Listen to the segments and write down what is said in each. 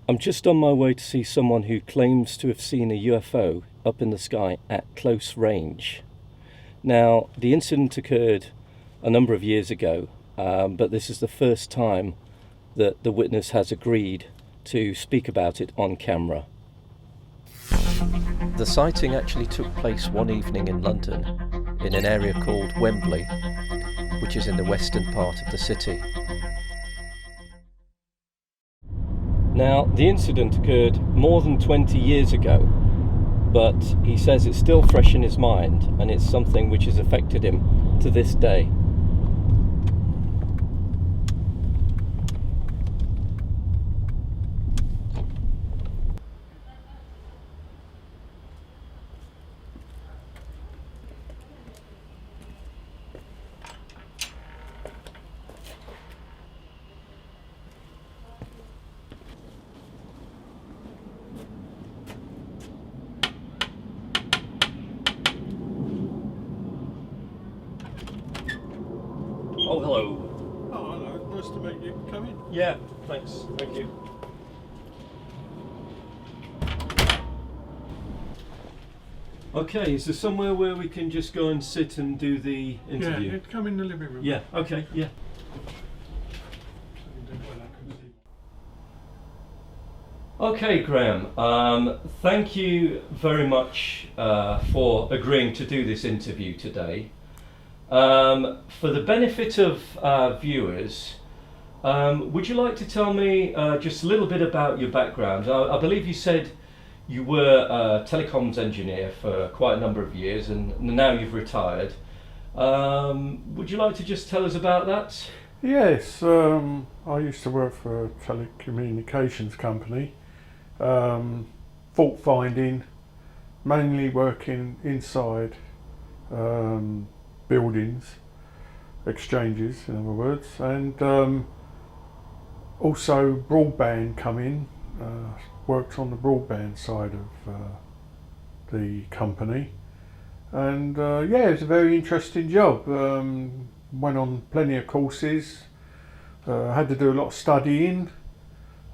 I'm just on my way to see someone who claims to have seen a UFO up in the sky at close range. Now, the incident occurred a number of years ago, but this is the first time that the witness has agreed to speak about it on camera. The sighting actually took place one evening in London, in an area called Wembley, which is in the western part of the city. Now, the incident occurred more than 20 years ago, but he says it's still fresh in his mind and it's something which has affected him to this day. Oh, hello. Oh, hello. Nice to meet you. Come in. Yeah, thanks. Thank you. Okay, is there somewhere where we can just go and sit and do the interview? Yeah, come in the living room. Yeah, okay, yeah. Okay, Graham, thank you very much for agreeing to do this interview today. For the benefit of viewers, would you like to tell me just a little bit about your background? I believe you said you were a telecoms engineer for quite a number of years and now you've retired. Would you like to just tell us about that? Yes, I used to work for a telecommunications company, fault finding, mainly working inside buildings, exchanges in other words, and also broadband come in, worked on the broadband side of the company, and yeah, it's a very interesting job. Went on plenty of courses, had to do a lot of studying.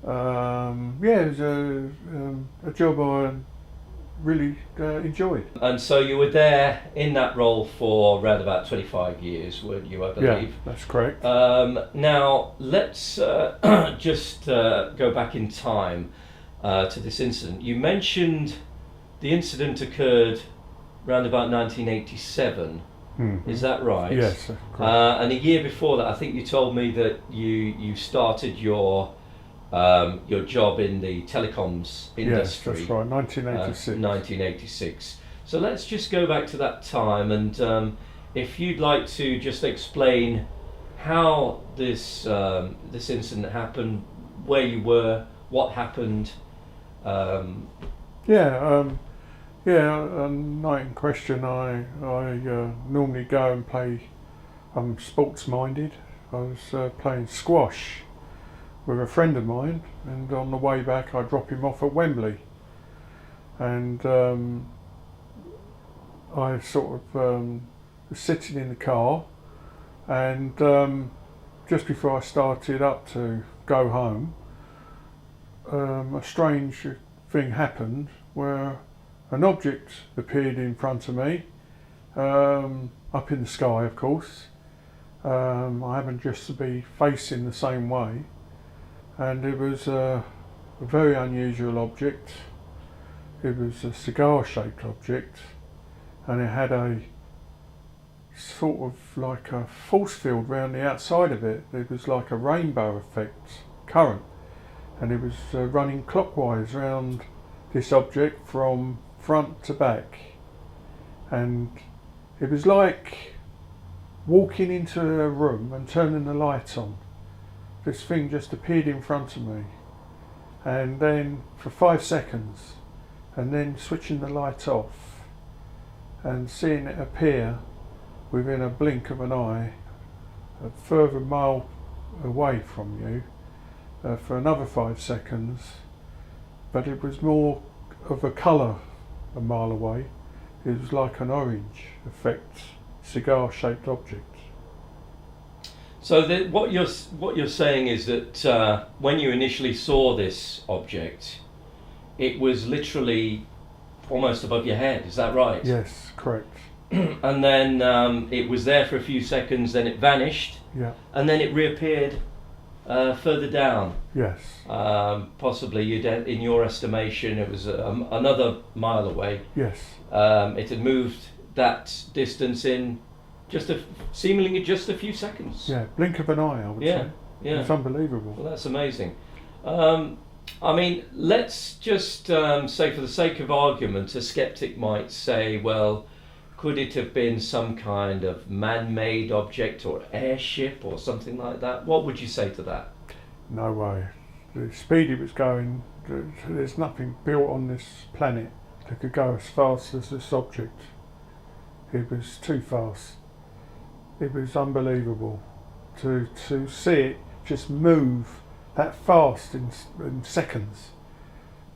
Yeah, it was a job I really enjoyed. And so you were there in that role for around about 25 years, weren't you, I believe? Yeah, that's correct. Now, let's just go back in time to this incident. You mentioned the incident occurred around about 1987. Mm-hmm. Is that right? Yes, that's correct. And a year before that, I think you told me that you started your job in the telecoms industry. Yes, that's right, 1986. 1986. So let's just go back to that time, and if you'd like to just explain how this incident happened, where you were, what happened. Night in question, I normally go and play. I'm sports minded. I was playing squash with a friend of mine, and on the way back I drop him off at Wembley, and I sort of was sitting in the car, and just before I started up to go home, a strange thing happened where an object appeared in front of me, up in the sky of course. I happened just to be facing the same way, and it was a very unusual object. It was a cigar-shaped object, and it had a sort of like a force field round the outside of it. It was like a rainbow effect current, and it was running clockwise round this object from front to back, and it was like walking into a room and turning the light on. This thing just appeared in front of me, and then for 5 seconds, and then switching the light off and seeing it appear within a blink of an eye a further mile away from you for another 5 seconds, but it was more of a colour a mile away. It was like an orange effect, cigar shaped object. So what you're saying is that when you initially saw this object, it was literally almost above your head. Is that right? Yes, correct. And then it was there for a few seconds, then it vanished, Yeah. and then it reappeared further down. Yes. Possibly, in your estimation, it was another mile away. Yes. It had moved that distance in seemingly just a few seconds. Yeah, blink of an eye, I would say. Yeah. It's unbelievable. Well, that's amazing. I mean, let's just say, for the sake of argument, a skeptic might say, well, could it have been some kind of man-made object or airship or something like that? What would you say to that? No way. The speed it was going, there's nothing built on this planet that could go as fast as this object. It was too fast. It was unbelievable to see it just move that fast in seconds.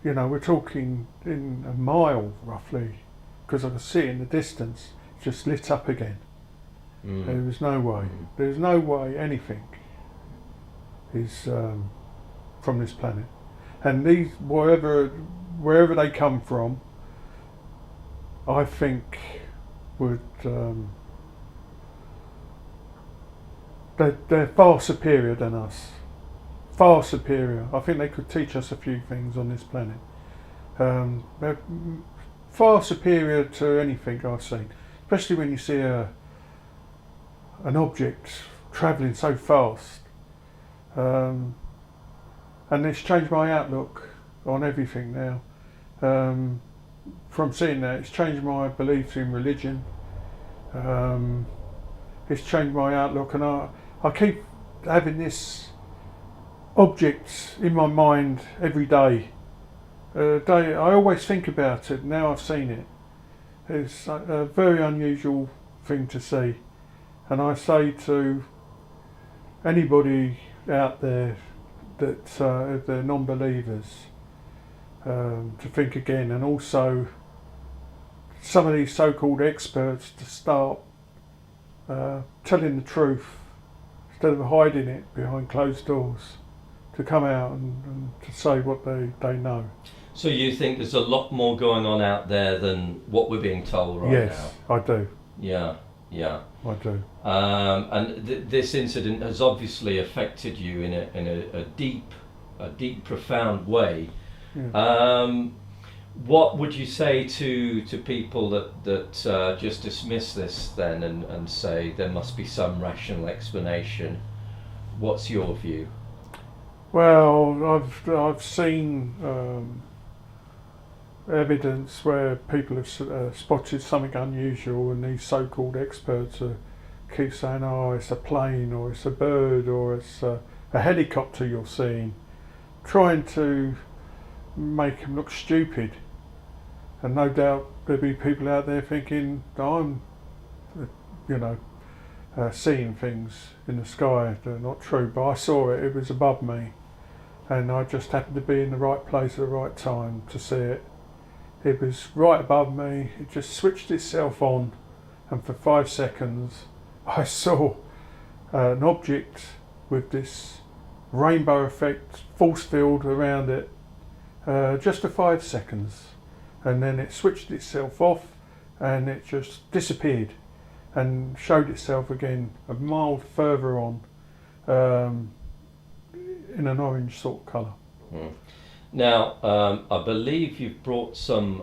You know, we're talking in a mile roughly, because I could see it in the distance, just lit up again. There was no way. There's no way anything is from this planet. And these, wherever they come from, I think would they're far superior than us. Far superior. I think they could teach us a few things on this planet. They're far superior to anything I've seen, especially when you see an object travelling so fast. And it's changed my outlook on everything now. From seeing that, it's changed my beliefs in religion. It's changed my outlook, and I keep having this object in my mind every day. I always think about it. Now I've seen it. It's a very unusual thing to see, and I say to anybody out there that if they're non-believers, to think again, and also some of these so-called experts to start telling the truth instead of hiding it behind closed doors, to come out and to say what they know. So you think there's a lot more going on out there than what we're being told right now? Yes, I do. Yeah. I do. And this incident has obviously affected you in a deep, profound way. Yeah. What would you say to people that just dismiss this then and say there must be some rational explanation? What's your view? Well, I've seen evidence where people have spotted something unusual, and these so-called experts keep saying, "Oh, it's a plane, or it's a bird, or it's a helicopter you're seeing," trying to make them look stupid. And no doubt there'll be people out there thinking I'm, seeing things in the sky that are not true. But I saw it; it was above me, and I just happened to be in the right place at the right time to see it. It was right above me. It just switched itself on, and for 5 seconds, I saw an object with this rainbow effect, force field around it, just for 5 seconds. And then it switched itself off, and it just disappeared and showed itself again a mile further on, in an orange sort of colour. Now, I believe you've brought some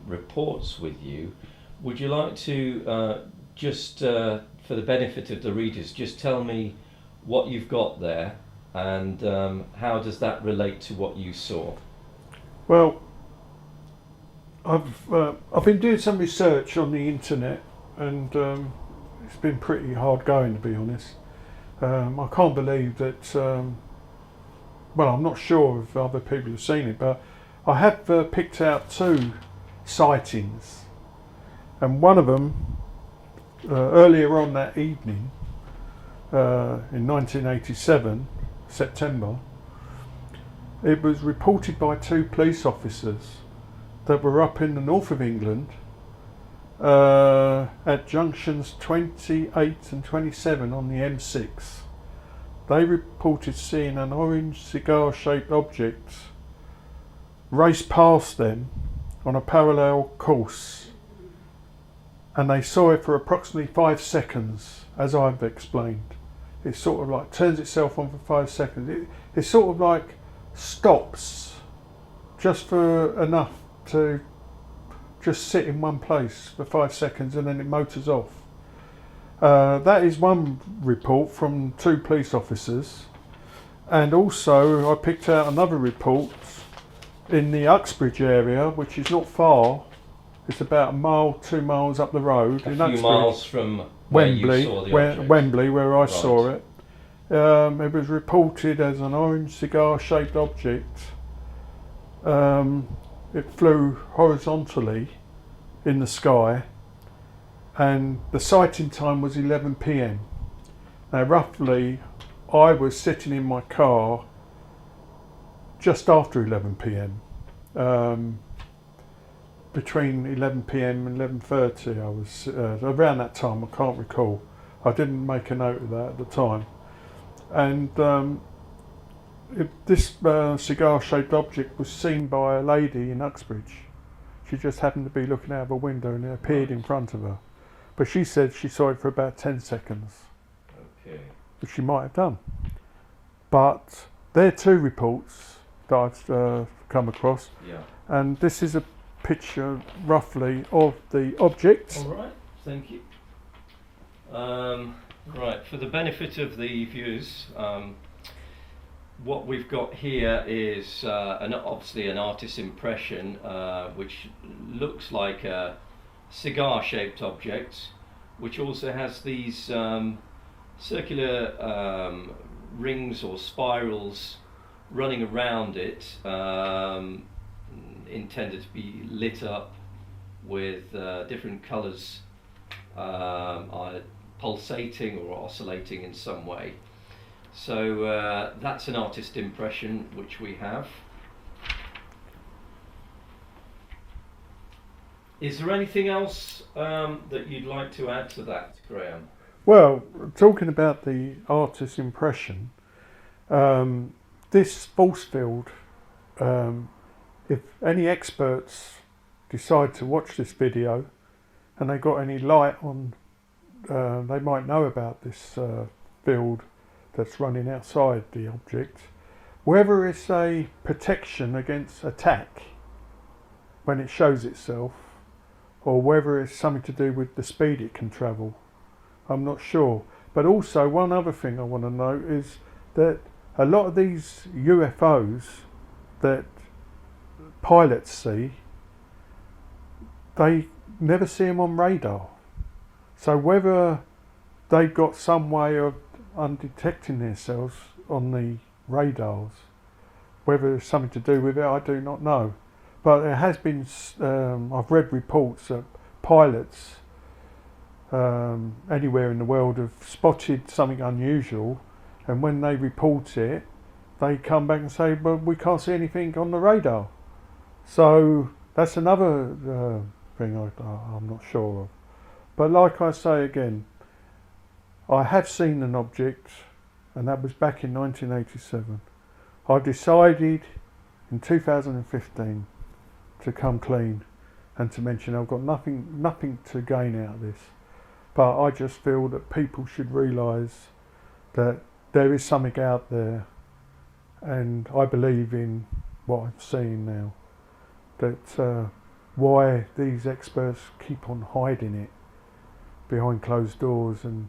reports with you. Would you like to just, for the benefit of the readers, just tell me what you've got there, and how does that relate to what you saw? Well, I've been doing some research on the internet, and it's been pretty hard going, to be honest. I can't believe that. Well, I'm not sure if other people have seen it, but I have picked out 2 sightings, and one of them earlier on that evening in 1987, September. It was reported by 2 police officers that were up in the north of England at junctions 28 and 27 on the M6, they reported seeing an orange cigar-shaped object race past them on a parallel course, and they saw it for approximately 5 seconds, as I've explained. It sort of like turns itself on for 5 seconds. It sort of like stops just for enough to just sit in one place for 5 seconds, and then it motors off. That is one report from 2 police officers, and also I picked out another report in the Uxbridge area, which is not far. It's about a mile, 2 miles up the road. A in few Uxbridge, miles from where Wembley, you saw the object. Wembley, where I Right. saw it. It was reported as an orange cigar-shaped object. It flew horizontally in the sky, and the sighting time was 11 p.m. Now, roughly, I was sitting in my car just after 11 p.m. Between 11 p.m. and 11:30, I was around that time. I can't recall. I didn't make a note of that at the time. And this cigar-shaped object was seen by a lady in Uxbridge. She just happened to be looking out of a window, and it appeared in front of her. But she said she saw it for about 10 seconds, Okay. which she might have done. But there are 2 reports that I've come across, Yeah. and this is a picture roughly of the object. All right. Thank you. Right. For the benefit of the viewers, what we've got here is obviously an artist's impression, which looks like a cigar-shaped object, which also has these circular rings or spirals running around it, intended to be lit up with different colours, pulsating or oscillating in some way. So that's an artist impression which we have. Is there anything else that you'd like to add to that, Graham? Well, talking about the artist's impression, this force field, if any experts decide to watch this video and they got any light on, they might know about this field that's running outside the object, whether it's a protection against attack when it shows itself, or whether it's something to do with the speed it can travel. I'm not sure. But also, one other thing I want to note is that a lot of these UFOs that pilots see, they never see them on radar. So whether they've got some way of undetecting themselves on the radars, whether it's something to do with it, I do not know. But there has been, I've read reports that pilots anywhere in the world have spotted something unusual, and when they report it, they come back and say, well, we can't see anything on the radar. So that's another thing I'm not sure of. But like I say again, I have seen an object, and that was back in 1987. I decided in 2015 to come clean and to mention I've got nothing to gain out of this. But I just feel that people should realise that there is something out there, and I believe in what I'm seeing now. That why these experts keep on hiding it behind closed doors and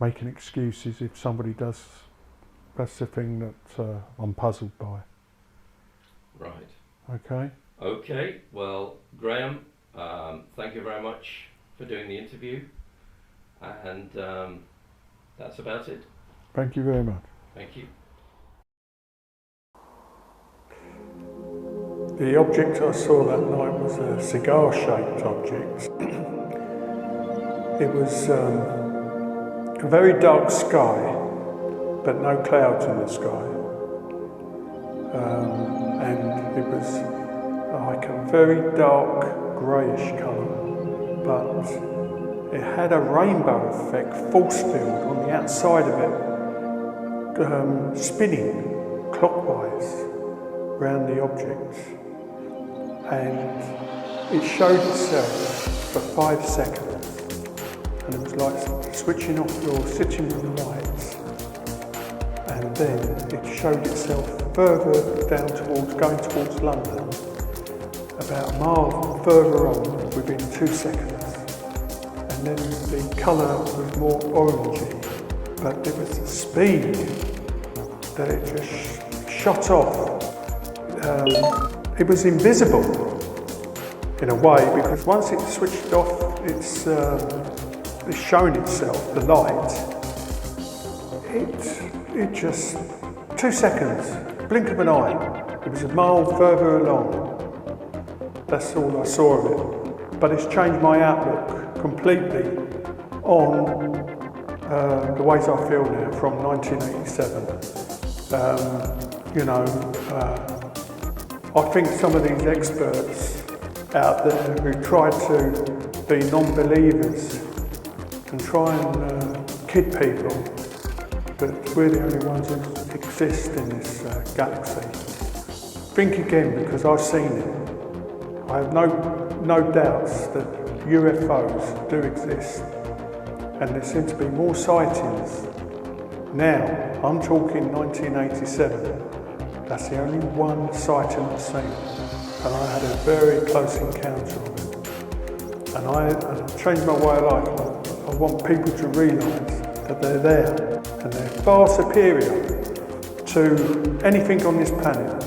making excuses if somebody does, that's the thing that I'm puzzled by. Right. Okay. Okay. Well, Graham, thank you very much for doing the interview, and that's about it. Thank you very much. Thank you. The object I saw that night was a cigar-shaped object. It was a very dark sky, but no clouds in the sky. And it was like a very dark greyish colour, but it had a rainbow effect, force field on the outside of it, spinning clockwise around the objects, and it showed itself for 5 seconds, and it was like switching off your sitting room lights, and then it showed itself further down going towards London, about a mile further on within 2 seconds, and then the colour was more orangey, but it was the speed that it just shot off. It was invisible in a way, because once it switched off it's showing itself, the light, it just 2 seconds, blink of an eye, it was a mile further along. That's all I saw of it, but it's changed my outlook completely on the ways I feel now from 1987. I think some of these experts out there who try to be non-believers and try and kid people, but we're the only ones who exist in this galaxy. Think again, because I've seen it. I have no doubts that UFOs do exist, and there seem to be more sightings now. I'm talking 1987. That's the only one sighting I've seen, and I had a very close encounter of it. And I changed my way of life. I want people to realise that they're there, and they're far superior to anything on this planet.